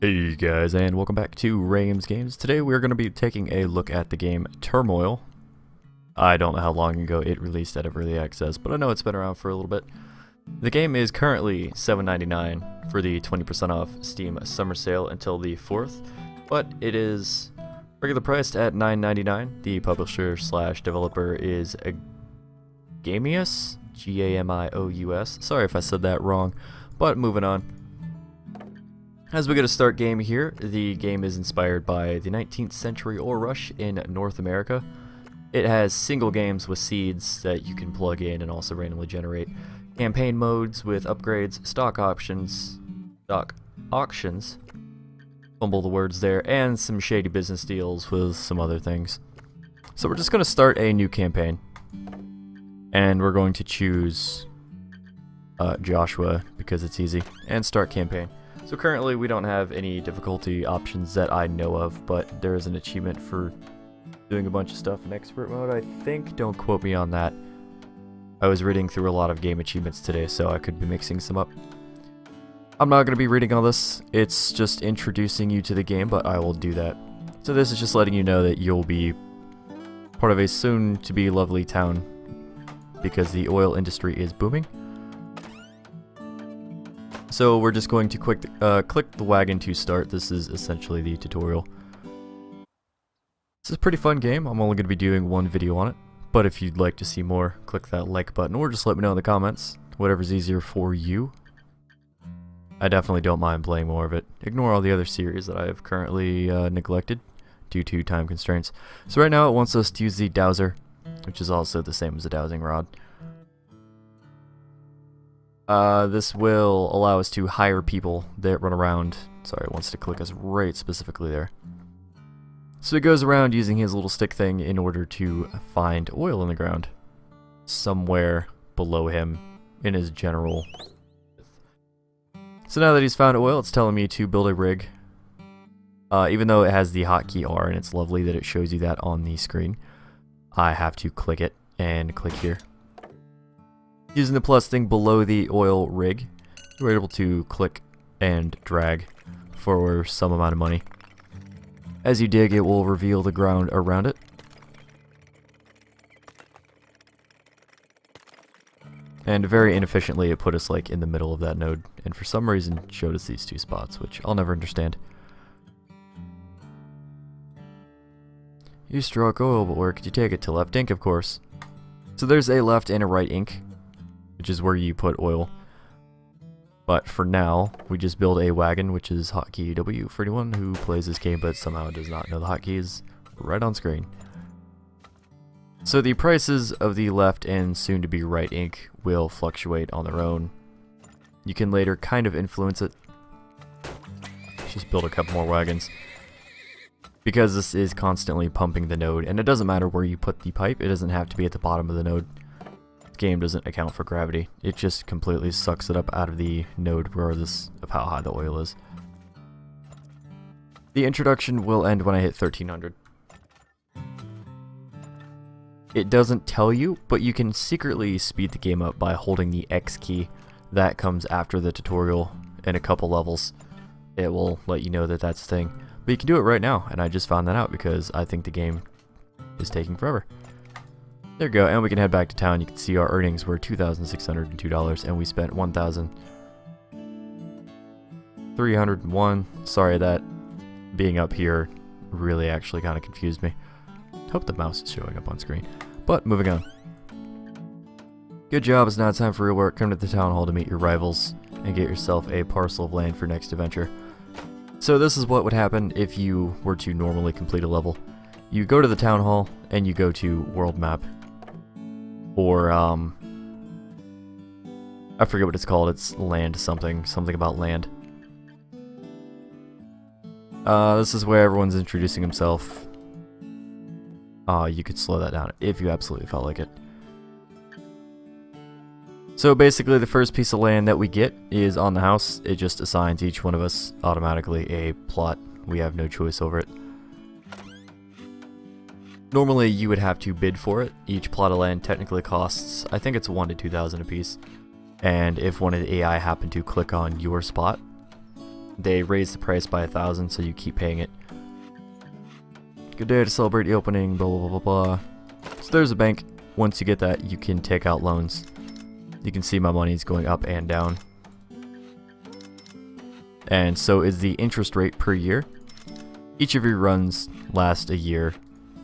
Hey guys, and welcome back to Rames Games. Today we're going to be taking a look at the game Turmoil. I don't know how long ago it released out of early access, but I know it's been around for a little bit. The game is currently $7.99 for the 20% off Steam summer sale until the 4th, but it is regular priced at $9.99. The publisher slash developer is Gamius, G-A-M-I-O-U-S. Sorry if I said that wrong, but moving on. As we get a start game here, the game is inspired by the 19th century oil rush in North America. It has single games with seeds that you can plug in and also randomly generate, campaign modes with upgrades, stock auctions, fumble the words there, and some shady business deals with some other things. So we're just going to start a new campaign, and we're going to choose Joshua because it's easy, and start campaign. So currently we don't have any difficulty options that I know of, but there is an achievement for doing a bunch of stuff in expert mode, I think. Don't quote me on that. I was reading through a lot of game achievements today, so I could be mixing some up. I'm not going to be reading all this. It's just introducing you to the game, but I will do that. So this is just letting you know that you'll be part of a soon-to-be lovely town because the oil industry is booming. So we're just going to click the wagon to start. This is essentially the tutorial. This is a pretty fun game. I'm only going to be doing one video on it, but if you'd like to see more, click that like button or just let me know in the comments. Whatever's easier for you. I definitely don't mind playing more of it. Ignore all the other series that I have currently neglected due to time constraints. So right now it wants us to use the dowser, which is also the same as the dowsing rod. This will allow us to hire people that run around. Sorry, it wants to click us right specifically there. So he goes around using his little stick thing in order to find oil in the ground somewhere below him in his general. So now that he's found oil, it's telling me to build a rig. Even though it has the hotkey R and it's lovely that it shows you that on the screen, I have to click it and click here. Using the plus thing below the oil rig, you're able to click and drag for some amount of money. As you dig, it will reveal the ground around it. And very inefficiently, it put us like in the middle of that node, and for some reason showed us these two spots, which I'll never understand. You struck oil, but where could you take it? To left ink, of course. So there's a left and a right ink, which is where you put oil. But for now, we just build a wagon, which is hotkey W for anyone who plays this game but somehow does not know the hotkeys, right on screen. So the prices of the left and soon to be right ink will fluctuate on their own. You can later kind of influence it. Just build a couple more wagons. Because this is constantly pumping the node, and it doesn't matter where you put the pipe, it doesn't have to be at the bottom of the node. Game doesn't account for gravity. It just completely sucks it up out of the node regardless of how high the oil is. The introduction will end when I hit 1300. It doesn't tell you, but you can secretly speed the game up by holding the X key. That comes after the tutorial in a couple levels. It will let you know that that's a thing. But you can do it right now, and I just found that out because I think the game is taking forever. There we go, and we can head back to town. You can see our earnings were $2,602, and we spent $1,301. Sorry, that being up here really actually kind of confused me. Hope the mouse is showing up on screen. But moving on. Good job, it's now time for real work. Come to the town hall to meet your rivals and get yourself a parcel of land for your next adventure. So this is what would happen if you were to normally complete a level. You go to the town hall, and you go to world map. Or, I forget what it's called. It's land something about land. This is where everyone's introducing himself. You could slow that down if you absolutely felt like it. So basically the first piece of land that we get is on the house. It just assigns each one of us automatically a plot. We have no choice over it. Normally you would have to bid for it. Each plot of land technically costs, I think it's 1 to 2,000 apiece. And if one of the AI happened to click on your spot, they raise the price by 1,000, so you keep paying it. Good day to celebrate the opening, blah blah blah blah blah. So there's a bank. Once you get that, you can take out loans. You can see my money's going up and down. And so is the interest rate per year. Each of your runs last a year,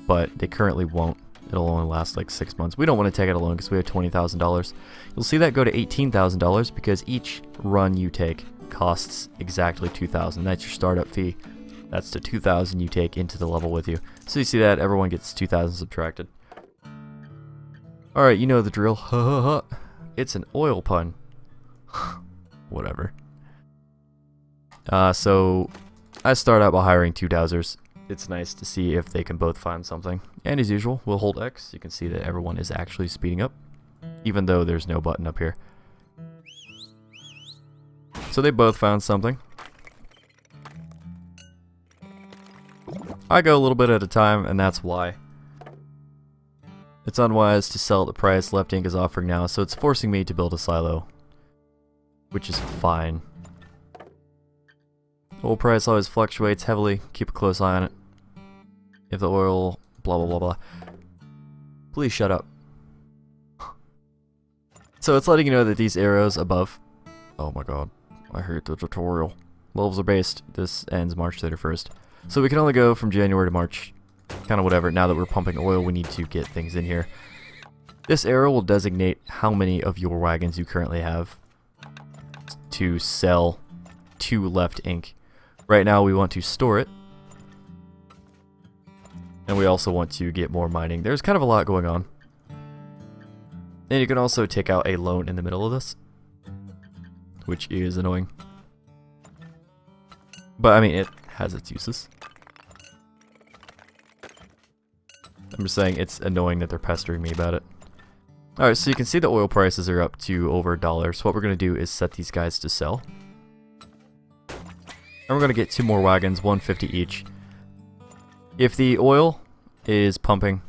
but they currently won't. It'll only last like 6 months. We don't want to take out a loan because we have $20,000. You'll see that go to $18,000 because each run you take costs exactly $2,000. That's your startup fee. That's the $2,000 you take into the level with you. So you see that everyone gets $2,000 subtracted. Alright, you know the drill. It's an oil pun. Whatever. So I start out by hiring 2 dowsers. It's nice to see if they can both find something. And as usual, we'll hold X. You can see that everyone is actually speeding up, even though there's no button up here. So they both found something. I go a little bit at a time, and that's why. It's unwise to sell at the price Left Ink is offering now, so it's forcing me to build a silo, which is fine. Oil price always fluctuates heavily. Keep a close eye on it. If the oil, blah blah blah blah. Please shut up. So it's letting you know that these arrows above. Oh my god, I hate the tutorial. Levels are based. This ends March 31st. So we can only go from January to March. Kind of whatever. Now that we're pumping oil, we need to get things in here. This arrow will designate how many of your wagons you currently have to sell to Left Ink. Right now we want to store it. And we also want to get more mining. There's kind of a lot going on. And you can also take out a loan in the middle of this, which is annoying. But I mean, it has its uses. I'm just saying it's annoying that they're pestering me about it. Alright, so you can see the oil prices are up to over $1. So what we're going to do is set these guys to sell. And we're going to get 2 more wagons, 150 each. If the oil is pumping,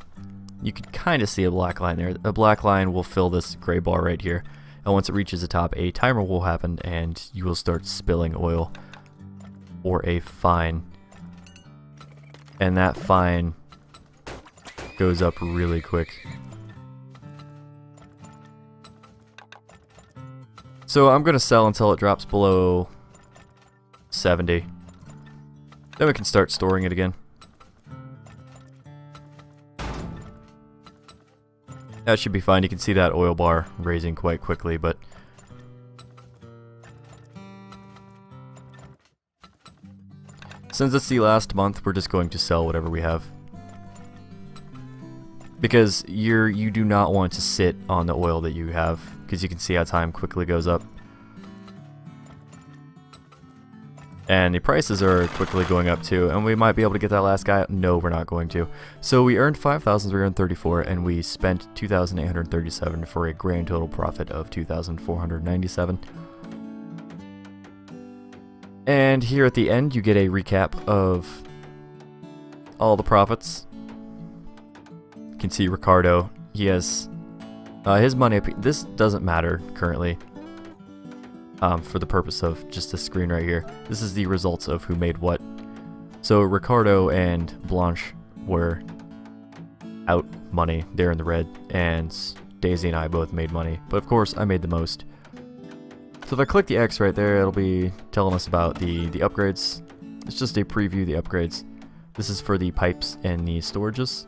you can kind of see a black line there. A black line will fill this gray bar right here. And once it reaches the top, a timer will happen and you will start spilling oil. Or a fine. And that fine goes up really quick. So I'm going to sell until it drops below 70. Then we can start storing it again. That should be fine. You can see that oil bar raising quite quickly, but since it's the last month, we're just going to sell whatever we have. Because you do not want to sit on the oil that you have, because you can see how time quickly goes up. And the prices are quickly going up too, and we might be able to get that last guy. No, we're not going to. So we earned 5,334 and we spent 2,837 for a grand total profit of 2,497. And here at the end, you get a recap of all the profits. You can see Ricardo. He has his money. This doesn't matter currently. For the purpose of just the screen right here. This is the results of who made what. So Ricardo and Blanche were out money. They're in the red. And Daisy and I both made money. But of course, I made the most. So if I click the X right there, it'll be telling us about the upgrades. It's just a preview of the upgrades. This is for the pipes and the storages.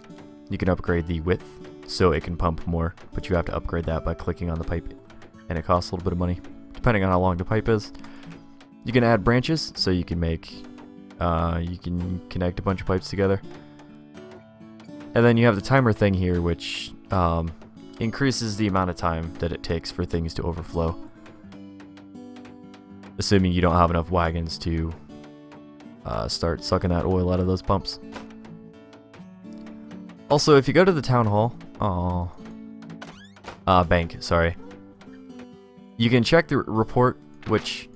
You can upgrade the width so it can pump more. But you have to upgrade that by clicking on the pipe. And it costs a little bit of money, depending on how long the pipe is. You can add branches, so you can make, you can connect a bunch of pipes together. And then you have the timer thing here, which increases the amount of time that it takes for things to overflow. Assuming you don't have enough wagons to start sucking that oil out of those pumps. Also, if you go to the town hall, bank, sorry. You can check the report, which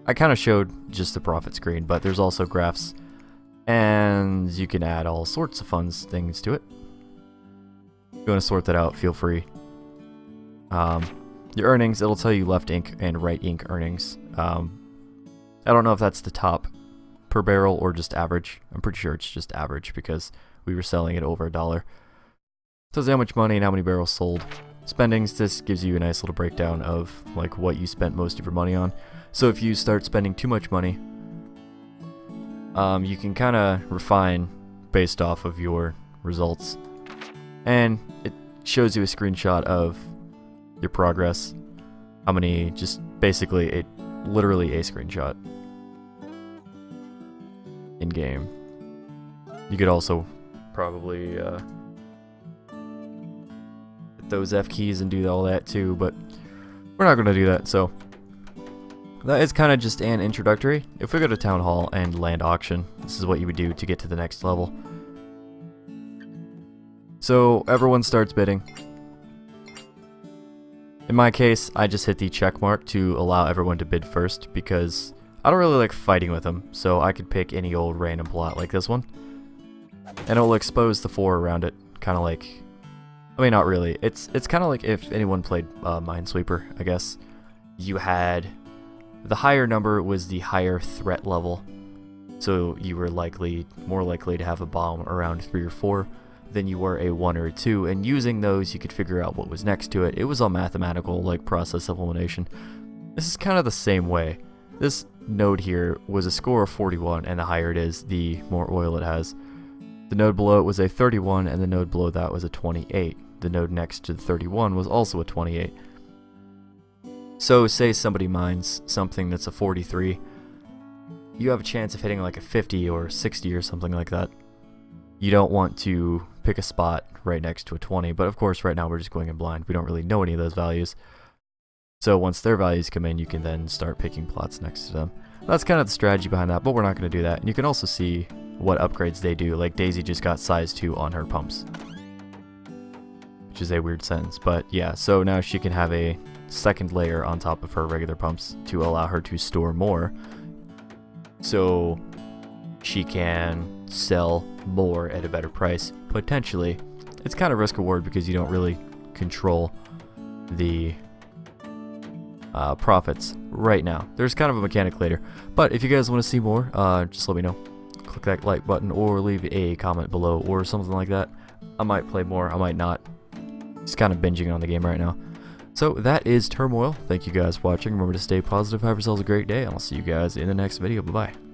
I kind of showed just the profit screen, but there's also graphs, and you can add all sorts of fun things to it. If you want to sort that out, feel free. Your earnings, it'll tell you Left Ink and Right Ink earnings. I don't know if that's the top per barrel or just average. I'm pretty sure it's just average because we were selling it over $1. Tells you how much money and how many barrels sold. Spendings, this gives you a nice little breakdown of like what you spent most of your money on. So if you start spending too much money, you can kind of refine based off of your results. And it shows you a screenshot of your progress. How many, just basically literally a screenshot in game. You could also probably hit those F keys and do all that too, but we're not going to do that. So that is kind of just an introductory. If we go to Town Hall and Land Auction, this is what you would do to get to the next level. So everyone starts bidding. In my case, I just hit the check mark to allow everyone to bid first because I don't really like fighting with them, so I could pick any old random plot like this one. And it'll expose the 4 around it, kind of like, I mean not really, it's kind of like if anyone played Minesweeper, I guess. You had, the higher number was the higher threat level, so you were more likely to have a bomb around 3 or 4 than you were a 1 or a 2, and using those you could figure out what was next to it. It was all mathematical, like process of elimination. This is kind of the same way. This node here was a score of 41, and the higher it is, the more oil it has. The node below it was a 31, and the node below that was a 28. The node next to the 31 was also a 28. So say somebody mines something that's a 43, you have a chance of hitting like a 50 or 60 or something like that. You don't want to pick a spot right next to a 20, but of course right now we're just going in blind. We don't really know any of those values. So once their values come in, you can then start picking plots next to them. That's kind of the strategy behind that, but we're not going to do that. And you can also see what upgrades they do. Like Daisy just got size 2 on her pumps, which is a weird sentence, but yeah. So now she can have a second layer on top of her regular pumps to allow her to store more, so she can sell more at a better price, potentially. It's kind of risk reward because you don't really control the profits right now. There's kind of a mechanic later, but if you guys want to see more, just let me know. Click that like button or leave a comment below or something like that. I might play more, I might not. Just kind of binging on the game right now. So that is Turmoil. Thank you guys for watching. Remember to stay positive, have yourselves a great day, and I'll see you guys in the next video. Bye bye.